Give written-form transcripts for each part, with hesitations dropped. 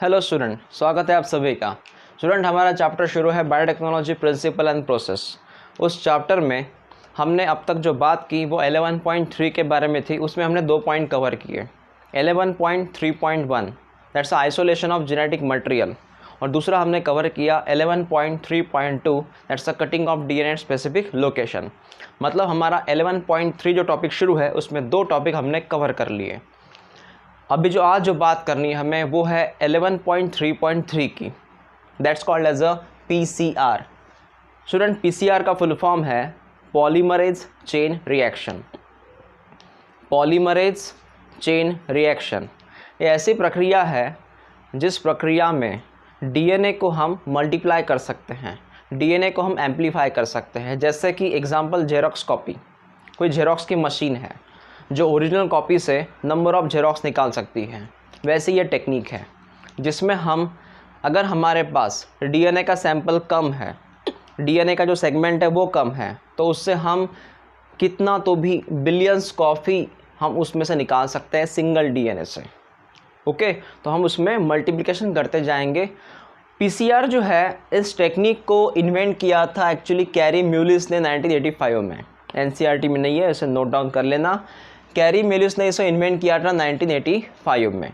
Hello student, स्वागत है आप सभी का। स्टूडेंट, हमारा चैप्टर शुरू है बायोटेक्नोलॉजी प्रिंसिपल एंड प्रोसेस। उस चैप्टर में हमने अब तक जो बात की वो 11.3 के बारे में थी। उसमें हमने 2 पॉइंट कवर किए। 11.3.1 that's isolation of genetic material, और दूसरा हमने कवर किया 11.3.2 that's the cutting of DNA specific location. मतलब हमारा 11.3 जो टॉपिक शुरू है उसमें 2 टॉपिक हमने कवर कर लिए। अभी जो आज जो बात करनी है हमें वो है 11.3.3 की, that's called as a PCR. Student, PCR का फुल फॉर्म है polymerase chain reaction. Polymerase chain reaction ये ऐसी प्रक्रिया है जिस प्रक्रिया में डीएनए को हम मल्टीप्लाई कर सकते हैं, डीएनए को हम एम्पलीफाई कर सकते हैं। जैसे कि एग्जांपल जेरोक्स कॉपी, कोई जेरोक्स की मशीन है जो ओरिजिनल कॉपी से नंबर ऑफ़ जेरोक्स निकाल सकती है, वैसे ये टेक्निक है जिसमें हम अगर हमारे पास डीएनए का सैंपल कम है, डीएनए का जो सेगमेंट है वो कम है, तो उससे हम कितना तो भी बिलियंस कॉपी हम उसमें से निकाल सकते हैं सिंगल डीएनए से। ओके, तो हम उसमें मल्टीप्लिकेशन करते जाएंगे। पीसीआर जो है इस टेक्निक को इन्वेंट किया था एक्चुअली कैरी म्यूलिस ने 1985 में। एनसीईआरटी में नहीं है, इसे नोट डाउन कर लेना। कैरी म्यूलिस ने इसे इन्वेंट किया था 1985 में।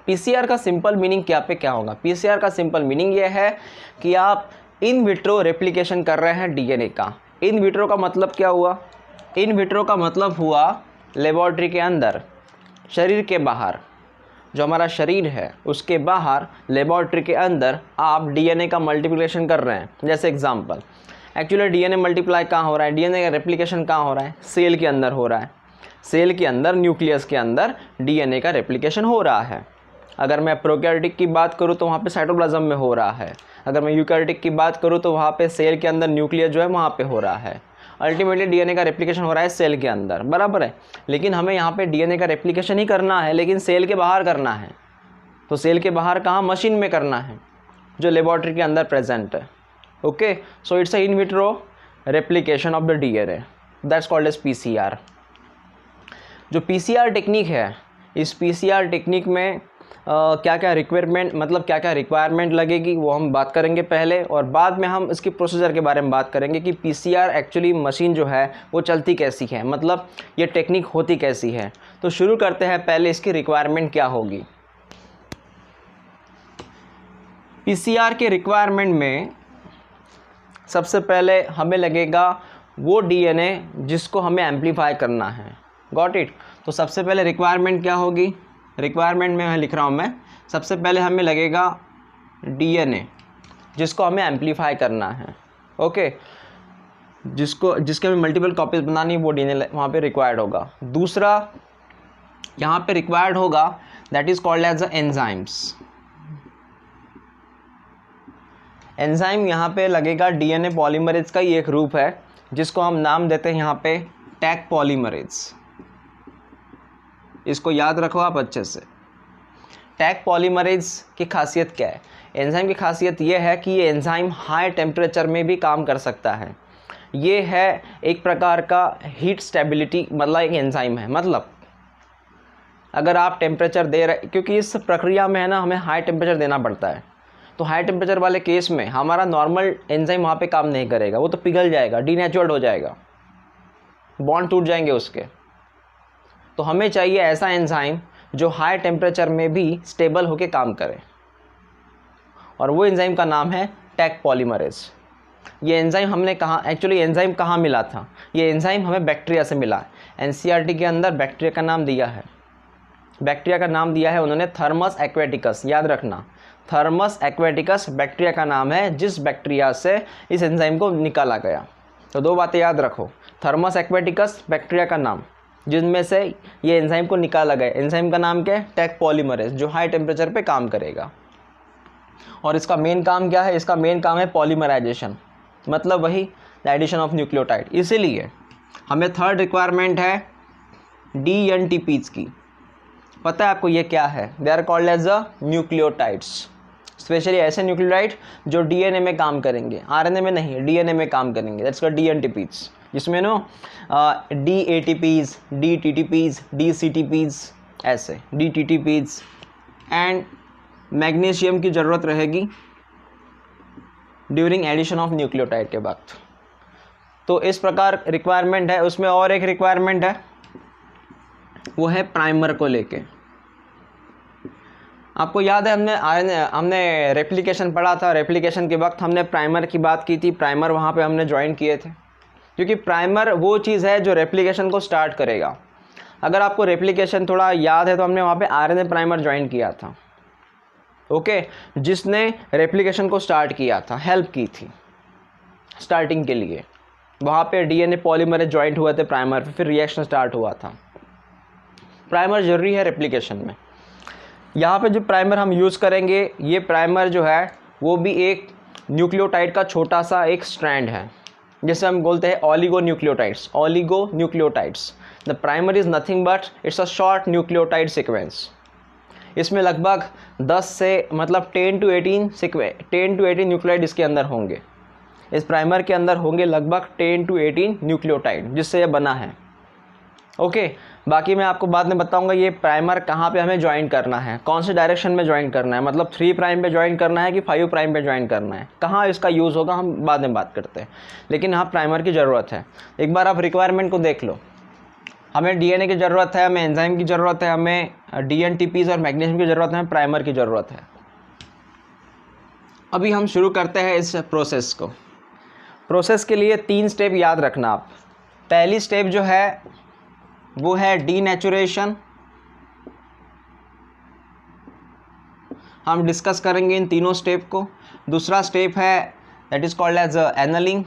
पीसीआर का सिंपल मीनिंग क्या होगा? पीसीआर का सिंपल मीनिंग ये है कि आप इन विट्रो रेप्लिकेशन कर रहे हैं डीएनए का। इन विट्रो का मतलब क्या हुआ? इन विट्रो का मतलब हुआ लेबॉर्ट्री के अंदर, शरीर के बाहर, जो हमारा शरीर है उसके बाहर लेबॉर्ट्री के अंदर आप डीएनए का मल्टीप्लिकेशन कर रहे हैं। जैसे एग्जांपल, एक्चुअली डीएनए मल्टीप्लाई कहाँ हो रहा है, डीएनए का रेप्लिकेशन कहाँ हो रहा है? सेल के अंदर हो रहा है। सेल के अंदर, न्यूक्लियस के अंदर डीएनए का रेप्लिकेशन हो रहा है। अगर मैं प्रोकैरियोटिक की बात करूँ तो वहाँ पे साइटोप्लाज्म में हो रहा है। अगर मैं यूकैरियोटिक की बात करूँ तो वहाँ पे सेल के अंदर न्यूक्लियस जो है वहाँ पे हो रहा है। अल्टीमेटली डीएनए का रेप्लिकेशन हो रहा है सेल के अंदर, बराबर है। लेकिन हमें यहाँ पे डीएनए का रेप्लिकेशन ही करना है, लेकिन सेल के बाहर करना है। तो सेल के बाहर कहाँ? मशीन में करना है जो लेबॉर्ट्री के अंदर प्रेजेंट है। Okay, so it's a in vitro replication of the DNA, that's called as PCR. जो पीसीआर टेक्निक है, इस पीसीआर टेक्निक में क्या क्या रिक्वायरमेंट लगेगी वो हम बात करेंगे पहले, और बाद में हम इसकी प्रोसीजर के बारे में बात करेंगे कि पीसीआर एक्चुअली मशीन जो है वो चलती कैसी है, मतलब ये टेक्निक होती कैसी है। तो शुरू करते हैं, पहले इसकी रिक्वायरमेंट क्या होगी। पीसीआर के रिक्वायरमेंट में सबसे पहले हमें लगेगा वो डीएनए जिसको हमें एम्पलीफाई करना है। Got it? तो सबसे पहले रिक्वायरमेंट क्या होगी? रिक्वायरमेंट में लिख रहा हूँ मैं, सबसे पहले हमें लगेगा डीएनए जिसको हमें एम्पलीफाई करना है। ओके, जिसके हमें मल्टीपल कॉपीज बनानी, वो डीएनए वहाँ पे रिक्वायर्ड होगा। दूसरा यहाँ पे रिक्वायर्ड होगा that is called as the enzymes. Enzyme यहाँ पे लगेगा डीएनए पॉलीमरेज का ही एक रूप है जिसको हम नाम देते हैं यहाँ पे टैग पॉलीमरेज। इसको याद रखो आप अच्छे से। टैग पॉलीमरेज की खासियत क्या है? एंजाइम की खासियत ये है कि ये एंजाइम हाई टेम्परेचर में भी काम कर सकता है। ये है एक प्रकार का हीट स्टेबिलिटी मतलब एक एंजाइम है। मतलब अगर आप टेम्परेचर दे रहे, क्योंकि इस प्रक्रिया में है ना हमें हाई टेम्परेचर देना पड़ता है, तो हाई टेम्परेचर वाले केस में हमारा नॉर्मल एंजाइम वहाँ पे काम नहीं करेगा, वो तो पिघल जाएगा, डीनेचुरड हो जाएगा, बॉन्ड टूट जाएंगे उसके। तो हमें चाहिए ऐसा एंजाइम जो हाई टेम्परेचर में भी स्टेबल होकर काम करे, और वो एंजाइम का नाम है टैग पॉलीमरेज। ये एंजाइम हमने एक्चुअली एंजाइम कहाँ मिला था? ये एंजाइम हमें बैक्टीरिया से मिला। एनसीईआरटी के अंदर बैक्टीरिया का नाम दिया है, बैक्टीरिया का नाम दिया है उन्होंने थर्मस एक्वेटिकस। याद रखना, थर्मस एक्वेटिकस बैक्टीरिया का नाम है जिस बैक्टीरिया से इस एंजाइम को निकाला गया। तो 2 बातें याद रखो, थर्मस एक्वेटिकस बैक्टीरिया का नाम जिनमें से ये एंजाइम को निकाला गया। एंजाइम का नाम क्या है? टैग पॉलीमरेज, जो हाई टेम्परेचर पे काम करेगा। और इसका मेन काम क्या है? इसका मेन काम है पॉलीमराइजेशन, मतलब वही एडिशन ऑफ न्यूक्लियोटाइड। इसीलिए हमें थर्ड रिक्वायरमेंट है डीएनटीपीज की। पता है आपको ये क्या है? They are called as a nucleotides. Specially ऐसे न्यूक्लियोटाइड जो डीएनए में काम करेंगे, आरएनए में नहीं, डीएनए में काम करेंगे। दैट्स कॉल्ड डीएनटीपीज, जिसमें डीएटीपीज, डीटीटीपीज, डीसीटीपीज, ऐसे डीटीटीपीज एंड मैग्नीशियम की ज़रूरत रहेगी ड्यूरिंग एडिशन ऑफ न्यूक्लियोटाइड के वक्त। तो इस प्रकार रिक्वायरमेंट है। उसमें और एक रिक्वायरमेंट है, वो है प्राइमर को लेके। आपको याद है हमने रेप्लिकेशन पढ़ा था। रेप्लिकेशन के वक्त हमने प्राइमर की बात की थी। प्राइमर वहाँ पे हमने ज्वाइन किए थे, क्योंकि प्राइमर वो चीज़ है जो रेप्लिकेशन को स्टार्ट करेगा। अगर आपको रेप्लिकेशन थोड़ा याद है तो हमने वहाँ पे आरएनए प्राइमर ज्वाइन किया था, ओके, जिसने रेप्लिकेशन को स्टार्ट किया था, हेल्प की थी स्टार्टिंग के लिए। वहाँ पे डीएनए पॉलीमरेज ज्वाइंट हुए थे प्राइमर पे, फिर रिएक्शन स्टार्ट हुआ था। प्राइमर जरूरी है रेप्लिकेशन में। यहाँ पे जो प्राइमर हम यूज़ करेंगे, ये प्राइमर जो है वो भी एक न्यूक्लियोटाइड का छोटा सा एक स्ट्रैंड है, जिसे हम बोलते हैं oligonucleotides. Oligonucleotides, the primer is nothing but it's a short nucleotide sequence. इसमें लगभग 10 से मतलब 10 to 18 न्यूक्लियोटाइड इसके अंदर होंगे। इस प्राइमर के अंदर होंगे लगभग 10 to 18 न्यूक्लियोटाइड, जिससे ये बना है, ओके। बाकी मैं आपको बाद में बताऊंगा ये प्राइमर कहाँ पे हमें ज्वाइन करना है, कौन से डायरेक्शन में ज्वाइन करना है, मतलब 3 प्राइम पे ज्वाइन करना है कि 5 प्राइम पे ज्वाइन करना है, कहाँ इसका यूज़ होगा हम बाद में बात करते हैं। लेकिन यहाँ प्राइमर की ज़रूरत है। एक बार आप रिक्वायरमेंट को देख लो। हमें डीएनए की ज़रूरत है, हमें एंजाइम की ज़रूरत है, हमें डीएनटीपीज और मैग्नीशियम की ज़रूरत है, हमें प्राइमर की ज़रूरत है। अभी हम शुरू करते हैं इस प्रोसेस को। प्रोसेस के लिए 3 स्टेप याद रखना आप। पहली स्टेप जो है वो है डीनेचुरेशन। हम डिस्कस करेंगे इन तीनों स्टेप को। दूसरा स्टेप है दैट इज कॉल्ड एज एनलिंग,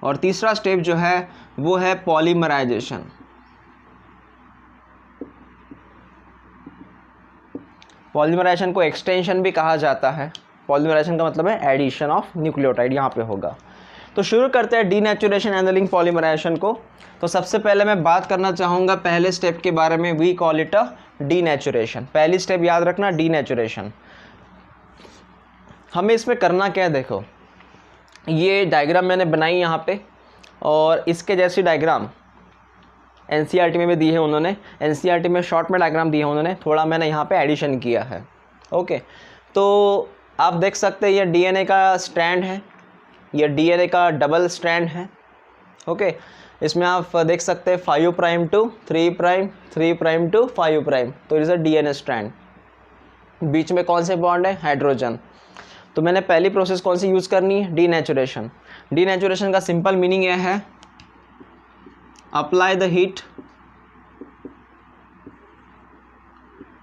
और तीसरा स्टेप जो है वो है पॉलीमराइजेशन। पॉलीमराइजेशन को एक्सटेंशन भी कहा जाता है। पॉलीमराइजेशन का मतलब है एडिशन ऑफ न्यूक्लियोटाइड, यहाँ पे होगा। तो शुरू करते हैं डीनेचुरेशन, एनलिंग, पॉलीमराइजेशन को। तो सबसे पहले मैं बात करना चाहूँगा पहले स्टेप के बारे में। We call it a denaturation. पहली स्टेप याद रखना, डीनेचुरेशन। हमें इसमें करना क्या है, देखो ये डायग्राम मैंने बनाई यहाँ पे, और इसके जैसी डायग्राम एनसीईआरटी में भी दी है उन्होंने। एनसीईआरटी में शॉर्ट में डायग्राम दिए हैं उन्होंने, थोड़ा मैंने यहाँ पे एडिशन किया है, ओके। तो आप देख सकते हैं ये डीएनए का स्ट्रैंड है, ये डीएनए का डबल स्ट्रैंड है, ओके। इसमें आप देख सकते हैं 5 prime to 3 prime, 3 prime to 5 prime, तो it is a DNA strand. बीच में कौन से बॉन्ड है, हाइड्रोजन। तो मैंने पहली प्रोसेस कौन सी यूज़ करनी है, डीनेचुरेशन। डीनेचुरेशन का सिंपल मीनिंग यह है, apply the heat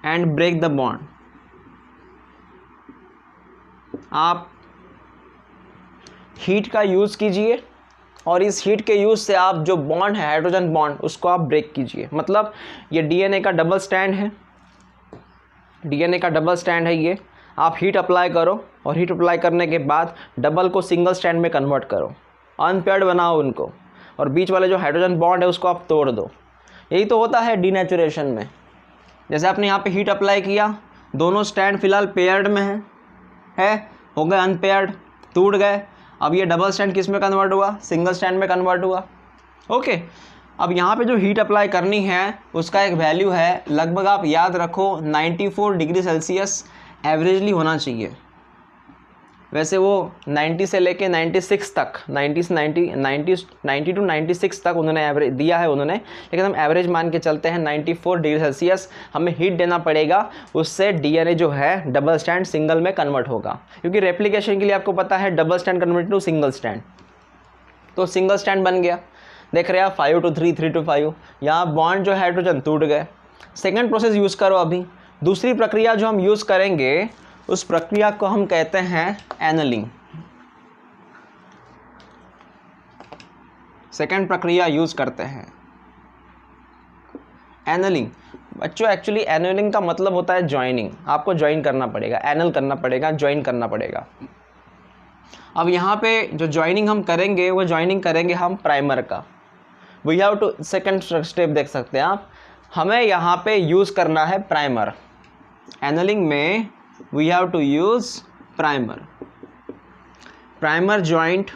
and break the bond. आप हीट का यूज़ कीजिए और इस हीट के यूज़ से आप जो बॉन्ड है हाइड्रोजन बॉन्ड, उसको आप ब्रेक कीजिए। मतलब ये डीएनए का डबल स्टैंड है, डीएनए का डबल स्टैंड है ये। आप हीट अप्लाई करो और हीट अप्लाई करने के बाद डबल को सिंगल स्टैंड में कन्वर्ट करो, अनपेयर्ड बनाओ उनको, और बीच वाले जो हाइड्रोजन बॉन्ड है उसको आप तोड़ दो। यही तो होता है डीनेचुरेशन में। जैसे आपने यहाँ पे हीट अप्लाई किया, दोनों स्टैंड फिलहाल पेयर्ड में है, हो गए अनपेयर्ड, टूट गए। अब ये डबल स्टैंड किस में कन्वर्ट हुआ, सिंगल स्टैंड में कन्वर्ट हुआ, ओके। अब यहाँ पे जो हीट अप्लाई करनी है उसका एक वैल्यू है, लगभग आप याद रखो 94 डिग्री सेल्सियस एवरेजली होना चाहिए। वैसे वो 90 से लेके 96 तक, 90 से 90 टू 96 तक उन्होंने एवरेज दिया है उन्होंने, लेकिन हम एवरेज मान के चलते हैं 94 डिग्री सेल्सियस हमें हीट देना पड़ेगा। उससे डीएनए जो है डबल स्टैंड सिंगल में कन्वर्ट होगा, क्योंकि रेप्लिकेशन के लिए आपको पता है double stand convert to single stand. तो सिंगल स्टैंड बन गया, देख रहे हैं आप 5 to 3, 3 to 5। यहाँ बॉन्ड जो हाइड्रोजन टूट गए। सेकेंड प्रोसेस यूज़ करो। अभी दूसरी प्रक्रिया जो हम यूज़ करेंगे उस प्रक्रिया को हम कहते हैं एनलिंग। सेकेंड प्रक्रिया यूज़ करते हैं एनलिंग। बच्चों एक्चुअली एनलिंग का मतलब होता है ज्वाइनिंग। आपको ज्वाइन करना पड़ेगा, एनल करना पड़ेगा, ज्वाइन करना पड़ेगा। अब यहाँ पे जो ज्वाइनिंग हम करेंगे वो ज्वाइनिंग करेंगे हम प्राइमर का। We have to, second step देख सकते हैं आप, हमें यहाँ पे यूज़ करना है प्राइमर। एनलिंग में we have to use primer joint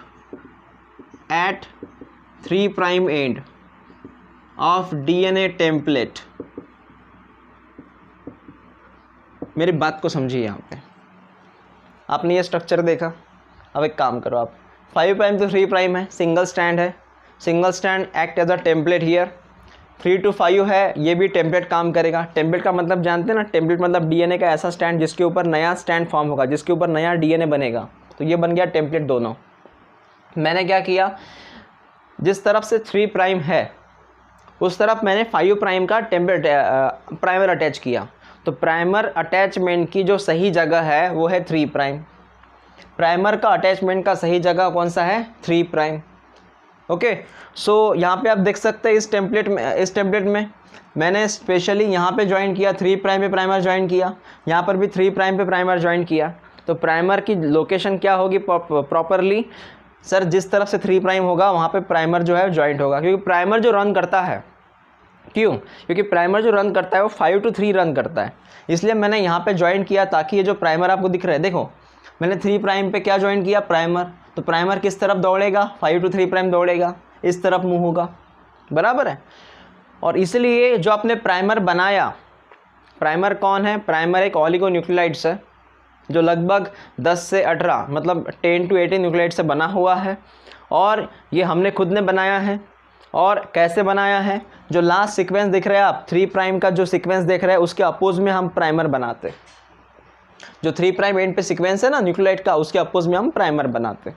at 3 prime end of DNA template मेरी बात को समझिए। यहाँ पे आपने ये स्ट्रक्चर देखा। अब एक काम करो आप, 5 प्राइम तो 3 प्राइम है, सिंगल स्टैंड है, single stand act as a template here. 3 to 5 है, ये भी टेम्पलेट काम करेगा। टेम्पलेट का मतलब जानते हैं ना, टेम्पलेट मतलब डीएनए का ऐसा स्टैंड जिसके ऊपर नया स्टैंड फॉर्म होगा, जिसके ऊपर नया डीएनए बनेगा। तो ये बन गया टेम्पलेट दोनों। मैंने क्या किया, जिस तरफ से 3 प्राइम है उस तरफ मैंने 5 प्राइम का टेम्पलेट प्राइमर अटैच किया। तो प्राइमर अटैचमेंट की जो सही जगह है वो है 3 प्राइम। प्राइमर का अटैचमेंट का सही जगह कौन सा है, 3 प्राइम। ओके, सो यहाँ पे आप देख सकते हैं इस टेम्पलेट में मैंने स्पेशली यहाँ पे ज्वाइन किया, 3 प्राइम पे प्राइमर ज्वाइन किया, यहाँ पर भी 3 प्राइम पे प्राइमर ज्वाइन किया। तो प्राइमर की लोकेशन क्या होगी प्रॉपरली, सर जिस तरफ से 3 प्राइम होगा वहाँ पे प्राइमर जो है ज्वाइंट होगा। क्योंकि प्राइमर जो रन करता है, क्यों, क्योंकि प्राइमर जो रन करता है वो 5 to 3 रन करता है, इसलिए मैंने यहाँ पे ज्वाइन किया ताकि ये जो प्राइमर आपको दिख रहा है, देखो मैंने 3 प्राइम पे क्या ज्वाइन किया, प्राइमर। तो प्राइमर किस तरफ दौड़ेगा, 5 to 3 प्राइम दौड़ेगा, इस तरफ मूव होगा, बराबर है। और इसलिए जो आपने प्राइमर बनाया, प्राइमर कौन है, प्राइमर एक ऑलिगोन्यूक्लियोटाइड्स है जो लगभग 10 से 18 मतलब 10 to 18 न्यूक्लियोटाइड से बना हुआ है। और ये हमने खुद ने बनाया है। और कैसे बनाया है, जो लास्ट सीक्वेंस दिख रहा है आप, 3 प्राइम का जो सीक्वेंस देख रहे हैं उसके अपोज में हम प्राइमर बनाते। जो 3 प्राइम एंड पे सीक्वेंस है ना न्यूक्लियोटाइड का, उसके अपोज में हम प्राइमर बनाते।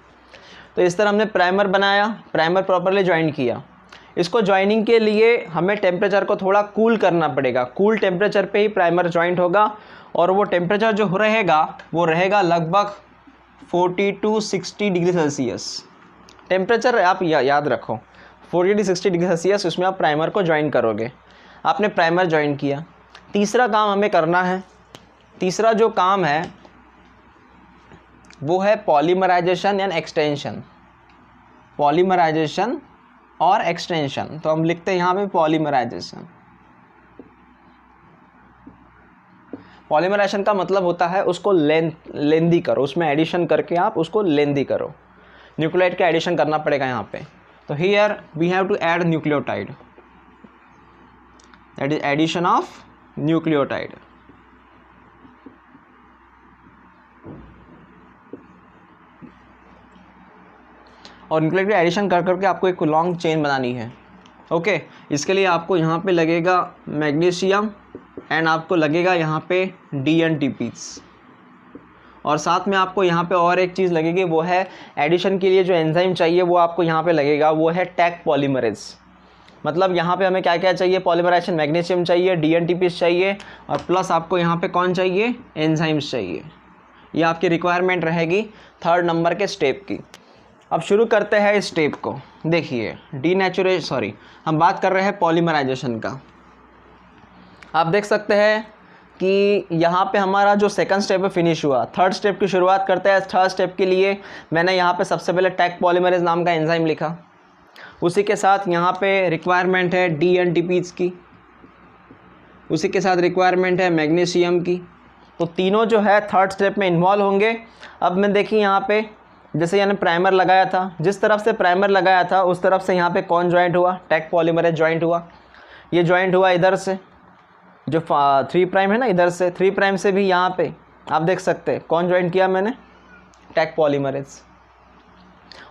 तो इस तरह हमने प्राइमर बनाया, प्राइमर प्रॉपरली ज्वाइन किया। इसको ज्वाइनिंग के लिए हमें टेम्परेचर को थोड़ा कूल करना पड़ेगा। कूल टेम्परेचर पे ही प्राइमर ज्वाइंट होगा और वो टेम्परेचर जो रहेगा वो रहेगा लगभग 40 to 60 डिग्री सेल्सियस। टेम्परेचर आप याद रखो 40 to 60 डिग्री सेल्सियस, उसमें आप प्राइमर को ज्वाइन करोगे। आपने प्राइमर ज्वाइन किया। तीसरा काम हमें करना है, तीसरा जो काम है वो है पॉलीमराइजेशन एंड एक्सटेंशन। पॉलीमराइजेशन और एक्सटेंशन, तो हम लिखते हैं यहाँ पे पॉलीमराइजेशन। पॉलीमराइजेशन का मतलब होता है उसको लेंदी करो, उसमें एडिशन करके आप उसको लेंदी करो। न्यूक्लियोटाइड का एडिशन करना पड़ेगा यहाँ पे। तो here we have to add nucleotide, that is addition of nucleotide. और न्यूक्लियोटाइड का एडिशन कर करके आपको एक लॉन्ग चेन बनानी है। ओके, इसके लिए आपको यहाँ पे लगेगा मैग्नीशियम एंड आपको लगेगा यहाँ पे DNTPs, और साथ में आपको यहाँ पे और एक चीज़ लगेगी, वो है एडिशन के लिए जो एंजाइम चाहिए वो आपको यहाँ पे लगेगा, वो है टैक पॉलीमरेज। मतलब यहाँ पे हमें क्या क्या चाहिए, पॉलीमराइजेशन, मैग्नीशियम चाहिए, DNTPs चाहिए, और प्लस आपको यहाँ पे कौन चाहिए, एंजाइम्स चाहिए। ये आपकी रिक्वायरमेंट रहेगी 3rd नंबर के स्टेप की। अब शुरू करते हैं इस स्टेप को। देखिए हम बात कर रहे हैं पॉलीमराइजेशन का। आप देख सकते हैं कि यहाँ पे हमारा जो सेकंड स्टेप है फिनिश हुआ। 3rd स्टेप की शुरुआत करते हैं। 3rd स्टेप के लिए मैंने यहाँ पे सबसे पहले टैक पॉलीमरेज नाम का एंजाइम लिखा। उसी के साथ यहाँ पे रिक्वायरमेंट है DNTPs की, उसी के साथ रिक्वायरमेंट है मैग्नीशियम की। तो तीनों जो है 3rd स्टेप में इन्वॉल्व होंगे। अब मैं देखिए यहाँ पे जैसे यानी प्राइमर लगाया था, जिस तरफ से प्राइमर लगाया था उस तरफ से यहाँ पे कौन ज्वाइंट हुआ, टैक पॉलीमरेज ज्वाइंट हुआ। ये ज्वाइंट हुआ इधर से, जो 3 प्राइम है ना, इधर से 3 प्राइम से भी यहाँ पे आप देख सकते हैं कौन ज्वाइंट किया मैंने, टैक पॉलीमरेज।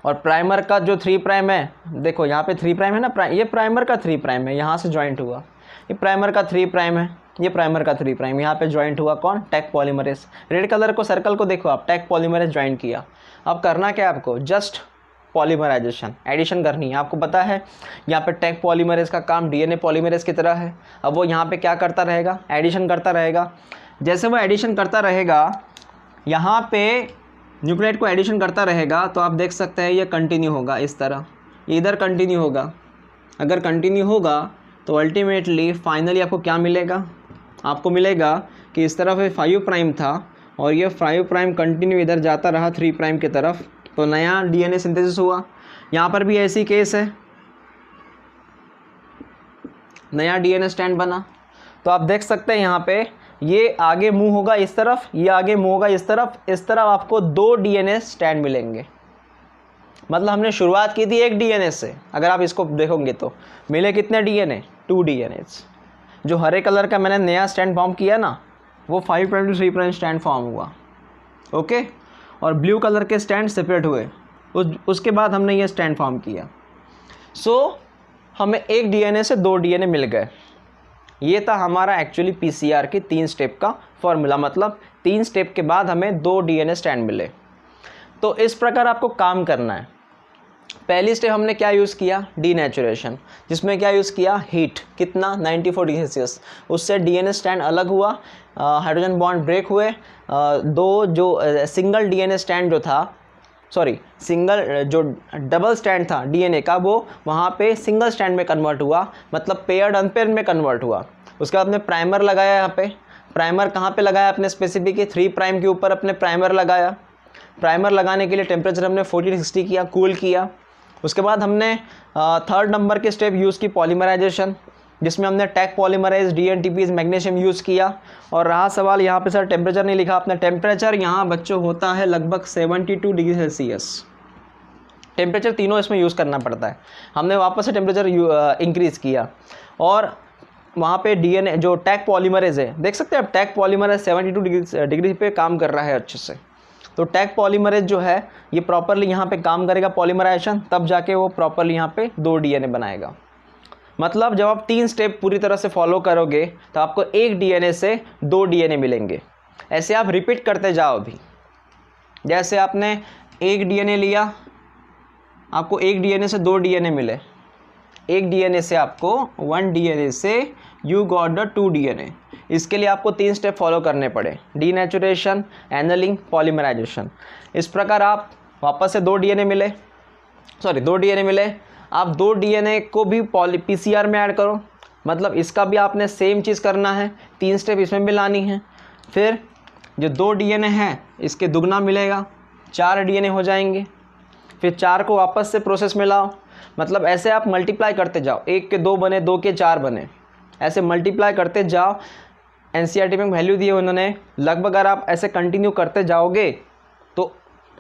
और प्राइमर का जो 3 प्राइम है, देखो यहाँ पे 3 प्राइम है ना, ये प्राइमर का 3 प्राइम है, यहाँ से ज्वाइंट हुआ। ये प्राइमर का 3 प्राइम है, ये प्राइमर का 3 प्राइम, यहाँ पे ज्वाइंट हुआ कौन, टैक पॉलीमरेज। रेड कलर को सर्कल को देखो आप, टैक पॉलीमरेज ज्वाइंट किया। अब करना क्या है आपको, जस्ट पॉलीमराइजेशन, एडिशन करनी है। आपको पता है यहाँ पे टैक पॉलीमरेज का काम DNA पॉलीमरेज की तरह है। अब वो यहाँ पे क्या करता रहेगा, एडिशन करता रहेगा। जैसे वो एडिशन करता रहेगा, यहाँ पे न्यूक्लियोटाइड को एडिशन करता रहेगा, तो आप देख सकते हैं ये कंटिन्यू होगा इस तरह, ये इधर कंटिन्यू होगा। अगर कंटिन्यू होगा तो अल्टीमेटली फाइनली आपको क्या मिलेगा, आपको मिलेगा कि इस तरफ 5 प्राइम था और ये 5 प्राइम कंटिन्यू इधर जाता रहा 3 प्राइम की तरफ, तो नया DNA सिंथेसिस हुआ। यहाँ पर भी ऐसी केस है, नया DNA स्टैंड बना। तो आप देख सकते हैं यहाँ पे ये आगे मूव होगा इस तरफ, ये आगे मूव होगा इस तरफ आपको 2 DNA स्टैंड मिलेंगे। मतलब हमने शुरुआत की थी एक DNA से, अगर आप इसको देखोगे तो मिले कितने DNA, 2 DNAs। जो हरे कलर का मैंने नया स्टैंड फॉर्म किया ना, वो 5 prime to 3 prime stand form हुआ, ओके, और ब्लू कलर के स्टैंड सेपरेट हुए, उसके बाद हमने ये स्टैंड फॉर्म किया। सो हमें एक डीएनए से 2 डीएनए मिल गए। ये था हमारा एक्चुअली पीसीआर के 3 स्टेप का फॉर्मूला, मतलब 3 स्टेप के बाद हमें 2 डीएनए स्टैंड मिले। तो इस प्रकार आपको काम करना है। पहली स्टेप हमने क्या यूज़ किया, डीनेचुरेशन, जिसमें क्या यूज़ किया, हीट, कितना 94 डिग्री सेल्सियस, उससे डीएनए स्टैंड अलग हुआ, हाइड्रोजन बॉन्ड ब्रेक हुए, 2 जो सिंगल डीएनए स्टैंड जो था, सॉरी सिंगल जो डबल स्टैंड था डीएनए का, वो वहाँ पे सिंगल स्टैंड में कन्वर्ट हुआ, मतलब पेयर्ड अनपेयर्ड में कन्वर्ट हुआ। उसके बाद अपने प्राइमर लगाया, यहाँ पे प्राइमर कहाँ पे लगाया अपने स्पेसिफिक 3 प्राइम के ऊपर अपने प्राइमर लगाया। प्राइमर लगाने के लिए टेम्परेचर हमने 40 60 किया, कूल किया। उसके बाद हमने 3rd नंबर के स्टेप यूज़ की पॉलीमराइजेशन, जिसमें हमने टैक पॉलीमराइज DNTPs मैग्नीशियम यूज़ किया। और रहा सवाल यहाँ पे सर टेम्परेचर नहीं लिखा आपने, टेम्परेचर यहाँ बच्चों होता है लगभग 72 डिग्री सेल्सियस। टेम्परेचर तीनों इसमें यूज़ करना पड़ता है। हमने वापस से टेम्परेचर इंक्रीज़ किया और वहाँ पे डीएनए जो टैक पॉलीमरेज है, देख सकते हैं आप टैक पॉलीमरेज 72 डिग्री पे काम कर रहा है अच्छे से। तो टैक पॉलीमरेज जो है ये प्रॉपरली यहाँ पे काम करेगा पॉलीमराइजेशन, तब जाके वो प्रॉपरली यहाँ पे 2 डीएनए बनाएगा। मतलब जब आप 3 स्टेप पूरी तरह से फॉलो करोगे तो आपको एक डीएनए से 2 डीएनए मिलेंगे। ऐसे आप रिपीट करते जाओ। भी जैसे आपने एक डीएनए लिया, आपको एक डीएनए से 2 डीएनए मिले, एक डीएनए से आपको 1 डीएनए से यू गॉट द 2 डीएनए। इसके लिए आपको 3 स्टेप फॉलो करने पड़े, डीनेचुरेशन, एनलिंग, पॉलीमराइजेशन। इस प्रकार आप वापस से 2 डीएनए मिले, आप 2 डीएनए को भी पीसीआर में ऐड करो, मतलब इसका भी आपने सेम चीज़ करना है, 3 स्टेप इसमें भी लानी है। फिर जो 2 डीएनए हैं इसके दुगना मिलेगा, 4 डीएनए हो जाएंगे। फिर 4 को वापस से प्रोसेस में लाओ, मतलब ऐसे आप मल्टीप्लाई करते जाओ, 1 के 2 बने, 2 के 4 बने, ऐसे मल्टीप्लाई करते जाओ। एनसीईआरटी में वैल्यू दिए उन्होंने, लगभग अगर आप ऐसे कंटिन्यू करते जाओगे तो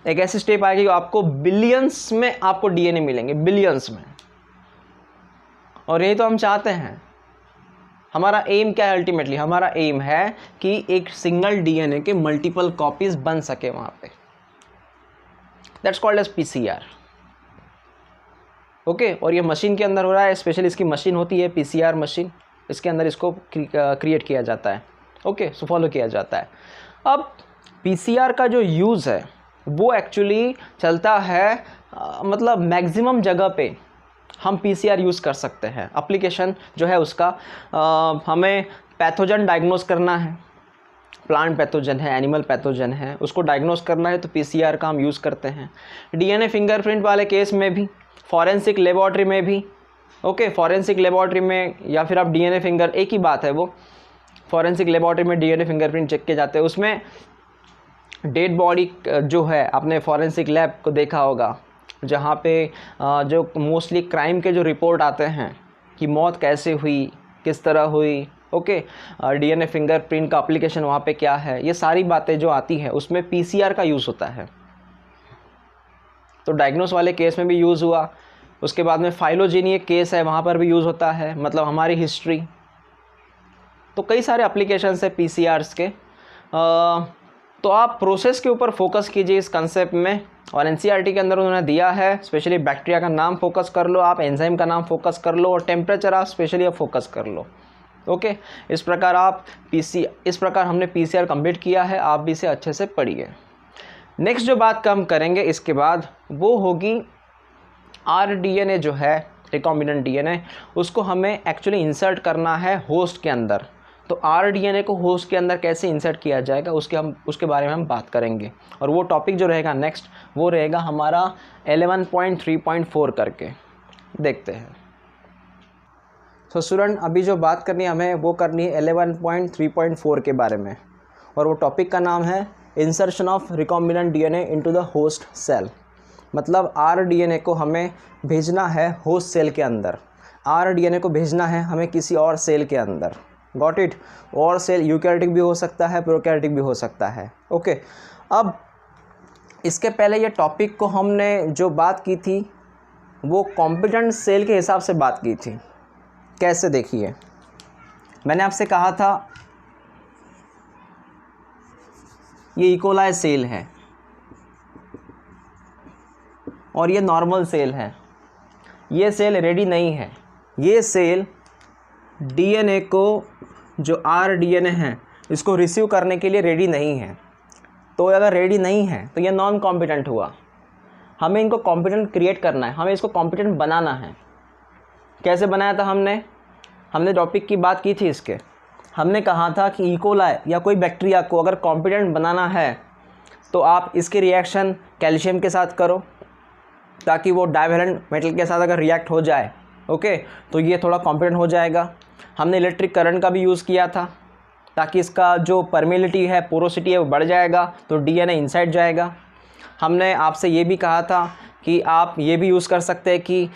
एक ऐसी स्टेप आएगी आपको बिलियंस में आपको डीएनए मिलेंगे, बिलियंस में। और यही तो हम चाहते हैं। हमारा एम क्या है, अल्टीमेटली हमारा एम है कि एक सिंगल डीएनए के मल्टीपल कॉपीज बन सके वहां पे। That's called as PCR, okay. और ये मशीन के अंदर हो रहा है, स्पेशली इसकी मशीन होती है पीसीआर मशीन, इसके अंदर इसको क्रिएट किया जाता है, ओके, सो फॉलो किया जाता है। अब पीसीआर का जो यूज़ है वो एक्चुअली चलता है मतलब मैक्सिमम जगह पे हम पीसीआर यूज़ कर सकते हैं। एप्लीकेशन जो है उसका हमें पैथोजन डायग्नोस करना है, प्लांट पैथोजन है, एनिमल पैथोजन है, उसको डायग्नोस करना है तो पीसीआर का हम यूज़ करते हैं। डीएनए फिंगरप्रिंट वाले केस में भी, फॉरेंसिक लेबॉर्ट्री में भी, ओके, फॉरेंसिक लेबॉर्ट्री में या फिर आप डीएनए फिंगर, एक ही बात है वो, फॉरेंसिक लेबॉर्ट्री में डीएनए फिंगरप्रिंट चेक किए जाते हैं। उसमें डेड बॉडी जो है, आपने फॉरेंसिक लैब को देखा होगा जहाँ पे जो मोस्टली क्राइम के जो रिपोर्ट आते हैं कि मौत कैसे हुई, किस तरह हुई, ओके, डीएनए फिंगरप्रिंट का एप्लीकेशन वहाँ पे क्या है, ये सारी बातें जो आती हैं उसमें पीसीआर का यूज़ होता है। तो डायग्नोस वाले केस में भी यूज़ हुआ। उसके बाद में फाइलोजेनी एक केस है, वहाँ पर भी यूज़ होता है, मतलब हमारी हिस्ट्री। तो कई सारे एप्लीकेशंस है पीसीआर्स के। तो आप प्रोसेस के ऊपर फोकस कीजिए इस कंसेप्ट में, और एनसीईआरटी के अंदर उन्होंने दिया है स्पेशली बैक्टीरिया का नाम फोकस कर लो आप, एंजाइम का नाम फोकस कर लो, और टेम्परेचर आप स्पेशली आप फोकस कर लो, ओके। इस प्रकार हमने पीसीआर कंप्लीट किया है, आप भी इसे अच्छे से पढ़िए। नेक्स्ट जो बात हम करेंगे इसके बाद वो होगी आरडीएनए जो है, रिकॉम्बिनेंट डीएनए, उसको हमें एक्चुअली इंसर्ट करना है होस्ट के अंदर। तो आरडीएनए को होस्ट के अंदर कैसे इंसर्ट किया जाएगा उसके बारे में हम बात करेंगे। और वो टॉपिक जो रहेगा नेक्स्ट, वो रहेगा हमारा 11.3.4 करके, देखते हैं। तो स्टूडेंट, अभी जो बात करनी है हमें वो करनी है 11.3.4 के बारे में, और वो टॉपिक का नाम है insertion of recombinant DNA into the host cell. मतलब आरडीएनए को हमें भेजना है होस्ट सेल के अंदर, आरडीएनए को भेजना है हमें किसी और सेल के अंदर, गॉट इट। और सेल यूकैरियोटिक भी हो सकता है, प्रोकैरियोटिक भी हो सकता है, ओके। अब इसके पहले ये टॉपिक को हमने जो बात की थी वो कॉम्पिटेंट सेल के हिसाब से बात की थी। कैसे, देखिए, मैंने आपसे कहा था ये इकोलाई सेल है और ये नॉर्मल सेल है। ये सेल रेडी नहीं है, ये सेल डीएनए को जो आरडीएनए है इसको रिसीव करने के लिए रेडी नहीं है। तो अगर रेडी नहीं है तो ये नॉन कॉम्पिटेंट हुआ। हमें इनको कॉम्पिटेंट क्रिएट करना है, हमें इसको कॉम्पिटेंट बनाना है। कैसे बनाया था हमने टॉपिक की बात की थी इसके। हमने कहा था कि इकोलाई या कोई बैक्टीरिया को अगर कॉम्पिटेंट बनाना है तो आप इसके रिएक्शन कैल्शियम के साथ करो, ताकि वो डाइवैलेंट मेटल के साथ अगर रिएक्ट हो जाए, ओके, तो ये थोड़ा कॉम्पिटेंट हो जाएगा। हमने इलेक्ट्रिक करंट का भी यूज़ किया था, ताकि इसका जो परमेबिलिटी है, पोरोसिटी है, वो बढ़ जाएगा, तो डीएनए इनसाइड जाएगा। हमने आपसे ये भी कहा था कि आप ये भी यूज़ कर सकते हैं कि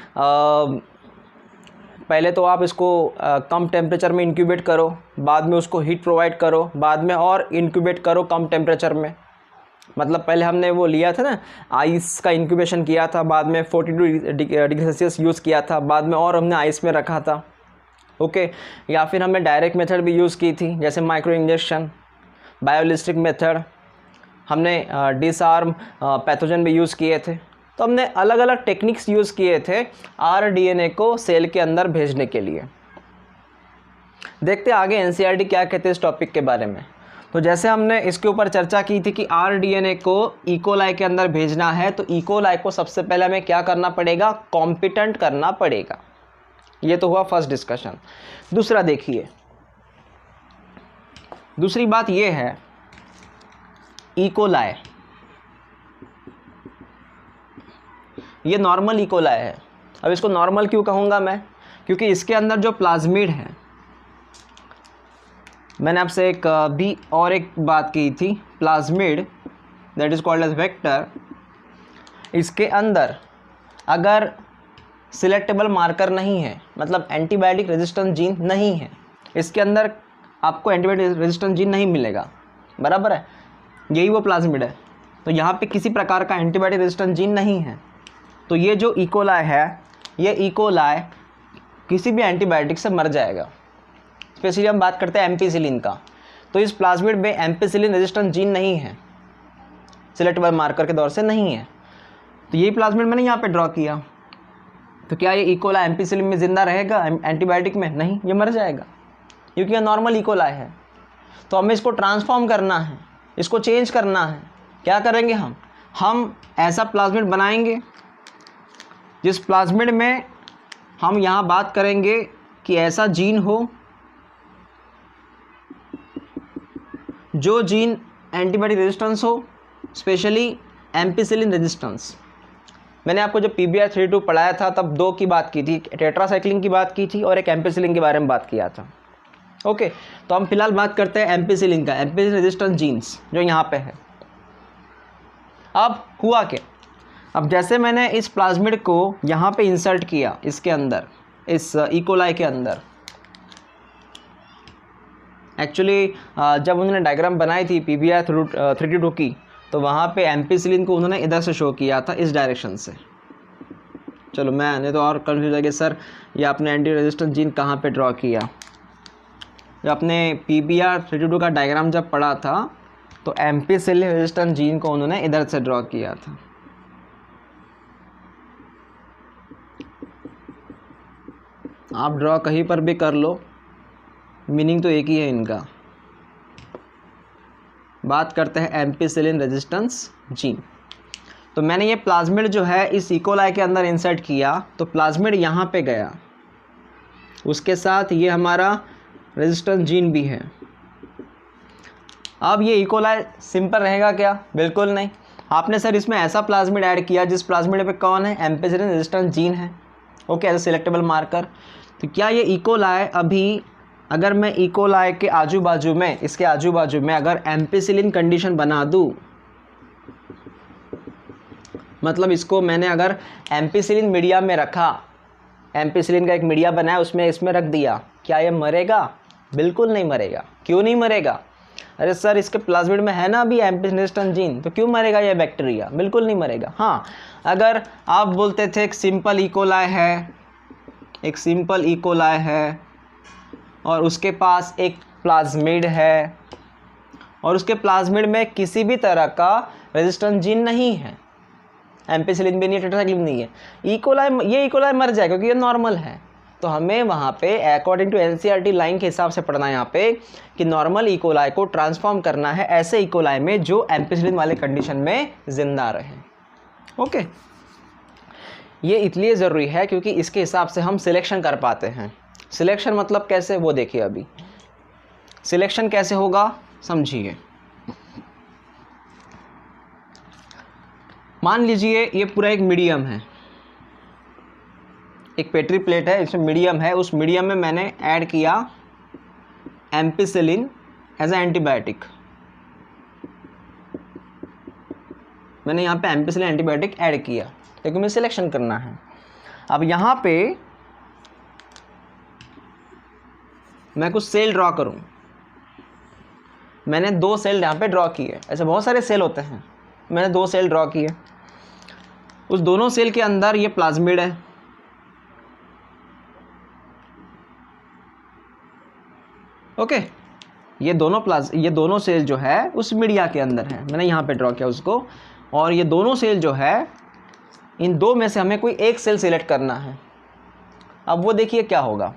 पहले तो आप इसको कम टेम्परेचर में इंक्यूबेट करो, बाद में उसको हीट प्रोवाइड करो, बाद में और इंक्यूबेट करो कम टेम्परेचर में। मतलब पहले हमने वो लिया था ना, आइस का इंक्यूबेशन किया था, बाद में 42 डिग्री सेल्सियस यूज़ किया था, बाद में और हमने आइस में रखा था, ओके। या फिर हमने डायरेक्ट मेथड भी यूज़ की थी, जैसे माइक्रो इंजेक्शन, बायोलिस्टिक मेथड, हमने डिसआर्म पैथोजन भी यूज़ किए थे। तो हमने अलग अलग टेक्निक्स यूज़ किए थे आरडीएनए को सेल के अंदर भेजने के लिए। देखते आगे एनसीईआरटी क्या कहते हैं इस टॉपिक के बारे में। तो जैसे हमने इसके ऊपर चर्चा की थी कि आरडीएनए को इकोलाई के अंदर भेजना है, तो इकोलाई को सबसे पहले हमें क्या करना पड़ेगा, कॉम्पिटेंट करना पड़ेगा। ये तो हुआ फर्स्ट डिस्कशन। दूसरा देखिए, दूसरी बात ये है, इकोलाई ये नॉर्मल इकोलाई है। अब इसको नॉर्मल क्यों कहूँगा मैं, क्योंकि इसके अंदर जो प्लाज्मिड है, मैंने आपसे एक बात की थी, plasmid that is called as vector, इसके अंदर अगर सिलेक्टेबल मार्कर नहीं है, मतलब एंटीबायोटिक रेजिस्टेंस जीन नहीं है, इसके अंदर आपको एंटीबायोटिक रेजिस्टेंस जीन नहीं मिलेगा, बराबर है, यही वो प्लाज्मिड है। तो यहाँ पे किसी प्रकार का एंटीबायोटिक रेजिस्टेंस जीन नहीं है, तो ये जो इकोलाई है, ये इकोलाई किसी भी एंटीबायोटिक से मर जाएगा। स्पेशली हम बात करते हैं एम्पिसिलिन का, तो इस प्लाज्मिड में एम्पिसिलिन रेजिस्टेंस जीन नहीं है, सिलेक्टेबल मार्कर के दौर से नहीं है। तो यही प्लाज्मिड मैंने यहाँ पे ड्रॉ किया। तो क्या ये इकोलाई एम्पिसिलिन में ज़िंदा रहेगा एंटीबायोटिक में? नहीं, ये मर जाएगा, क्योंकि ये नॉर्मल इकोलाई है। तो हमें इसको ट्रांसफॉर्म करना है, इसको चेंज करना है। क्या करेंगे हम ऐसा प्लाज्मिड बनाएंगे जिस प्लाज्मिड में हम यहाँ बात करेंगे कि ऐसा जीन हो जो जीन एंटीबायोटिक रेजिस्टेंस हो, स्पेशली एम्पिसिलिन रेजिस्टेंस। मैंने आपको जब PBR32 पढ़ाया था तब दो की बात की थी, टेट्रासाइक्लिन की बात की थी और एक एम्पिसिलिन के बारे में बात किया था, ओके। तो हम फिलहाल बात करते हैं एम्पिसिलिन का, एम्पिसिलिन रेजिस्टेंस जीन्स जो यहाँ पे है। अब हुआ क्या, अब जैसे मैंने इस प्लाज्मिड को यहाँ पे इंसर्ट किया, इसके अंदर, इस इकोलाई के अंदर, एक्चुअली जब उन्होंने डायग्राम बनाई थी PBR32 की, तो वहाँ पे एम्पिसिलिन को उन्होंने इधर से शो किया था, इस डायरेक्शन से। चलो, मैंने तो और कन्फ्यूज है कि सर ये आपने एंटी रेजिस्टेंस जीन कहाँ पे ड्रॉ किया। जब आपने PBR32 का डायग्राम जब पढ़ा था तो एम्पिसिलिन रेजिस्टेंस जीन को उन्होंने इधर से ड्रॉ किया था। आप ड्रॉ कहीं पर भी कर लो, मीनिंग तो एक ही है इनका। बात करते हैं एम्पिसिलिन रेजिस्टेंस जीन। तो मैंने ये प्लाज्मिड जो है इस इकोलाई के अंदर इंसर्ट किया, तो प्लाज्मिड यहाँ पे गया, उसके साथ ये हमारा रेजिस्टेंस जीन भी है। अब ये इकोलाई सिंपल रहेगा क्या? बिल्कुल नहीं। आपने सर इसमें ऐसा प्लाज्मिड ऐड किया जिस प्लाज्मिड पे कौन है? एम्पिसिलिन रेजिस्टेंस जीन है, okay, as a selectable marker. तो क्या ये इकोलाई अभी, अगर मैं इकोलाई के आजू बाजू में, इसके आजू बाजू में अगर एम्पिसिलिन कंडीशन बना दूँ, मतलब इसको मैंने अगर एम्पिसिलिन मीडिया में रखा, एम्पिसिलिन का एक मीडिया बनाया, उसमें इसमें रख दिया, क्या ये मरेगा? बिल्कुल नहीं मरेगा। क्यों नहीं मरेगा? अरे सर इसके प्लाज्मिड में है ना अभी एम्पिसिलिन रेजिस्टेंस जीन, तो क्यों मरेगा ये बैक्टीरिया? बिल्कुल नहीं मरेगा। हाँ, अगर आप बोलते थे एक सिंपल इकोलाई है, एक सिंपल इकोलाई है और उसके पास एक प्लाज्मिड है और उसके प्लाज्मिड में किसी भी तरह का रेजिस्टेंस जीन नहीं है, एम्पिसिलिन भी नहीं है, टेट्रासाइक्लिन नहीं है, ये इकोलाई मर जाएगा क्योंकि ये नॉर्मल है। तो हमें वहाँ पे अकॉर्डिंग टू एनसीईआरटी लाइन के हिसाब से पढ़ना है यहाँ पे कि नॉर्मल इकोलाई को ट्रांसफॉर्म करना है ऐसे इकोलाई में जो एम्पिसिलिन वाले कंडीशन में जिंदा रहे। ओके, ये इसलिए ज़रूरी है क्योंकि इसके हिसाब से हम सिलेक्शन कर पाते हैं। सिलेक्शन मतलब कैसे, वो देखिए। अभी सिलेक्शन कैसे होगा समझिए। मान लीजिए ये पूरा एक मीडियम है, एक पेट्री प्लेट है, इसमें मीडियम है, उस मीडियम में मैंने ऐड किया एम्पिसिलिन एज ए एंटीबायोटिक। मैंने यहाँ पे एम्पिसिलिन एंटीबायोटिक ऐड किया क्योंकि मुझे सिलेक्शन करना है। अब यहाँ पे मैं कुछ सेल ड्रॉ करूँ, मैंने 2 सेल यहाँ पे ड्रॉ किए, ऐसे बहुत सारे सेल होते हैं, मैंने 2 सेल ड्रॉ किए। उस दोनों सेल के अंदर ये प्लाज्मिड है, ओके। ये दोनों सेल जो है उस मीडिया के अंदर है, मैंने यहाँ पे ड्रॉ किया उसको। और ये दोनों सेल जो है, इन 2 में से हमें कोई एक सेल सिलेक्ट करना है। अब वो देखिए क्या होगा।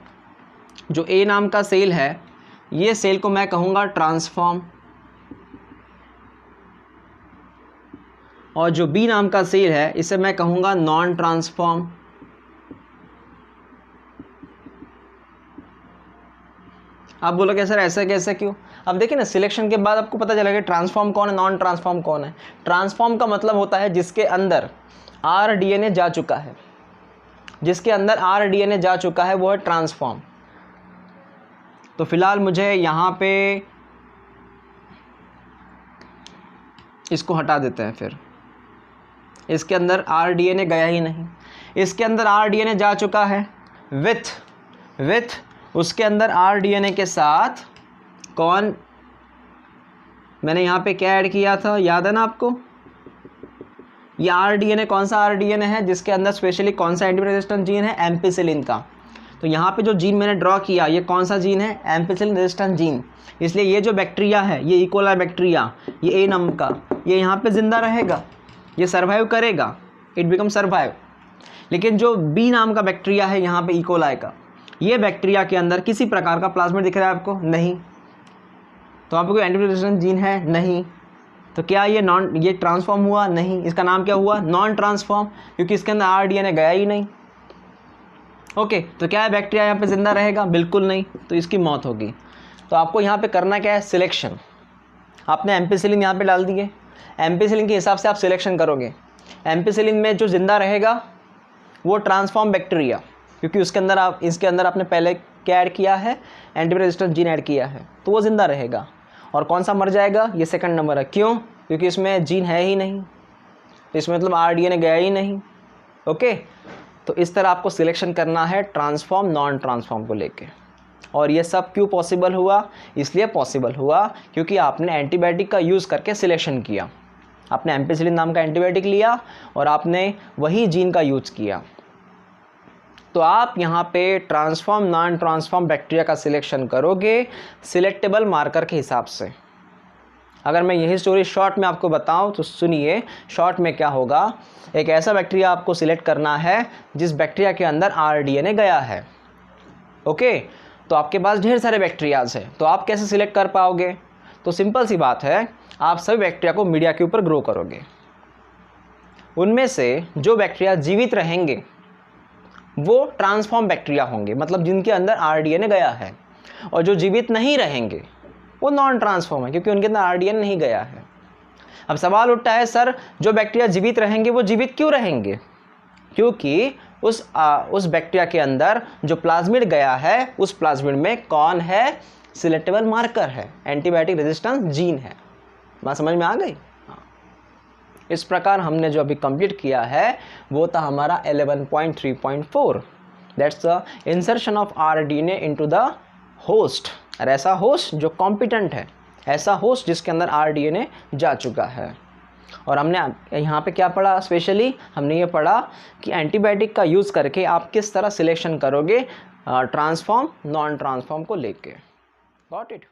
जो ए नाम का सेल है, ये सेल को मैं कहूँगा ट्रांसफॉर्म, और जो बी नाम का सेल है इसे मैं कहूँगा नॉन ट्रांसफॉर्म। आप बोलोगे सर ऐसा कैसे क्यों? अब देखिए ना, सिलेक्शन के बाद आपको पता चलेगा ट्रांसफॉर्म कौन है, नॉन ट्रांसफॉर्म कौन है। ट्रांसफॉर्म का मतलब होता है जिसके अंदर आरडीएनए जा चुका है, जिसके अंदर आरडीएनए जा चुका है वो है ट्रांसफॉर्म। तो फिलहाल मुझे यहाँ पे इसको हटा देते हैं, फिर इसके अंदर आरडीएनए गया ही नहीं। इसके अंदर आरडीएनए जा चुका है विथ उसके अंदर आरडीएनए के साथ कौन, मैंने यहाँ पे क्या ऐड किया था, याद है ना आपको? ये आरडीएनए कौन सा आरडीएनए है जिसके अंदर स्पेशली कौन सा एंटी रेजिस्टेंट जीन है, एम्पिसिलिन का। तो यहाँ पे जो जीन मैंने ड्रॉ किया ये कौन सा जीन है, एम्पिसिलिन रेजिस्टेंट जीन। इसलिए ये जो बैक्टीरिया है, ये इकोलाई बैक्टीरिया, ये ए नंबर का, ये यहाँ पे जिंदा रहेगा, ये सर्वाइव करेगा, इट बिकम सर्वाइव। लेकिन जो बी नाम का बैक्टीरिया है यहाँ पे इकोलाई का, ये बैक्टीरिया के अंदर किसी प्रकार का प्लाज्मिड दिख रहा है आपको? नहीं। तो आपको कोई एंटी रेजिस्टेंट जीन है? नहीं। तो क्या ये ट्रांसफॉर्म हुआ? नहीं। इसका नाम क्या हुआ? नॉन ट्रांसफॉर्म, क्योंकि इसके अंदर आरडीएनए गया ही नहीं। ओके, तो क्या है बैक्टीरिया यहाँ पे जिंदा रहेगा? बिल्कुल नहीं, तो इसकी मौत होगी। तो आपको यहाँ पे करना क्या है, सिलेक्शन। आपने एम्पिसिलिन यहाँ पे डाल दिए, एम्पिसिलिन के हिसाब से आप सिलेक्शन करोगे। एम्पिसिलिन में जो जिंदा रहेगा वो ट्रांसफॉर्म बैक्टीरिया, क्योंकि इसके अंदर आपने पहले क्या ऐड किया है, एंटी रेजिस्टेंट जीन ऐड किया है, तो वो जिंदा रहेगा। और कौन सा मर जाएगा? ये सेकंड नंबर है। क्यों? क्योंकि इसमें जीन है ही नहीं, तो इसमें मतलब आरडीएनए गया ही नहीं। ओके, तो इस तरह आपको सिलेक्शन करना है ट्रांसफॉर्म नॉन ट्रांसफॉर्म को लेके। और ये सब क्यों पॉसिबल हुआ? इसलिए पॉसिबल हुआ क्योंकि आपने एंटीबायोटिक का यूज़ करके सिलेक्शन किया। आपने एम्पिसिलिन नाम का एंटीबायोटिक लिया और आपने वही जीन का यूज़ किया। तो आप यहाँ पे ट्रांसफॉर्म नॉन ट्रांसफॉर्म बैक्टीरिया का सिलेक्शन करोगे सिलेक्टेबल मार्कर के हिसाब से। अगर मैं यही स्टोरी शॉर्ट में आपको बताऊं तो सुनिए, शॉर्ट में क्या होगा। एक ऐसा बैक्टीरिया आपको सिलेक्ट करना है जिस बैक्टीरिया के अंदर आरडीएनए गया है। ओके, तो आपके पास ढेर सारे बैक्टीरियाज हैं, तो आप कैसे सिलेक्ट कर पाओगे? तो सिंपल सी बात है, आप सभी बैक्टीरिया को मीडिया के ऊपर ग्रो करोगे। उनमें से जो बैक्टीरिया जीवित रहेंगे वो ट्रांसफॉर्म बैक्टीरिया होंगे, मतलब जिनके अंदर आरडीएनए गया है। और जो जीवित नहीं रहेंगे वो नॉन ट्रांसफॉर्म है, क्योंकि उनके अंदर आरडीएनए नहीं गया है। अब सवाल उठता है, सर जो बैक्टीरिया जीवित रहेंगे वो जीवित क्यों रहेंगे? क्योंकि उस बैक्टीरिया के अंदर जो प्लाज्मिड गया है, उस प्लाज्मिड में कौन है, सिलेक्टेबल मार्कर है, एंटीबायोटिक रेजिस्टेंस जीन है। बात समझ में आ गई? इस प्रकार हमने जो अभी कंप्लीट किया है वो था हमारा 11.3.4, that's the insertion of rDNA into the host. और ऐसा होस्ट जो कॉम्पिटेंट है, ऐसा होस्ट जिसके अंदर आरडीएनए जा चुका है। और हमने यहाँ पे क्या पढ़ा? स्पेशली हमने ये पढ़ा कि एंटीबायोटिक का यूज़ करके आप किस तरह सिलेक्शन करोगे ट्रांसफॉर्म नॉन ट्रांसफॉर्म को लेके। Got it?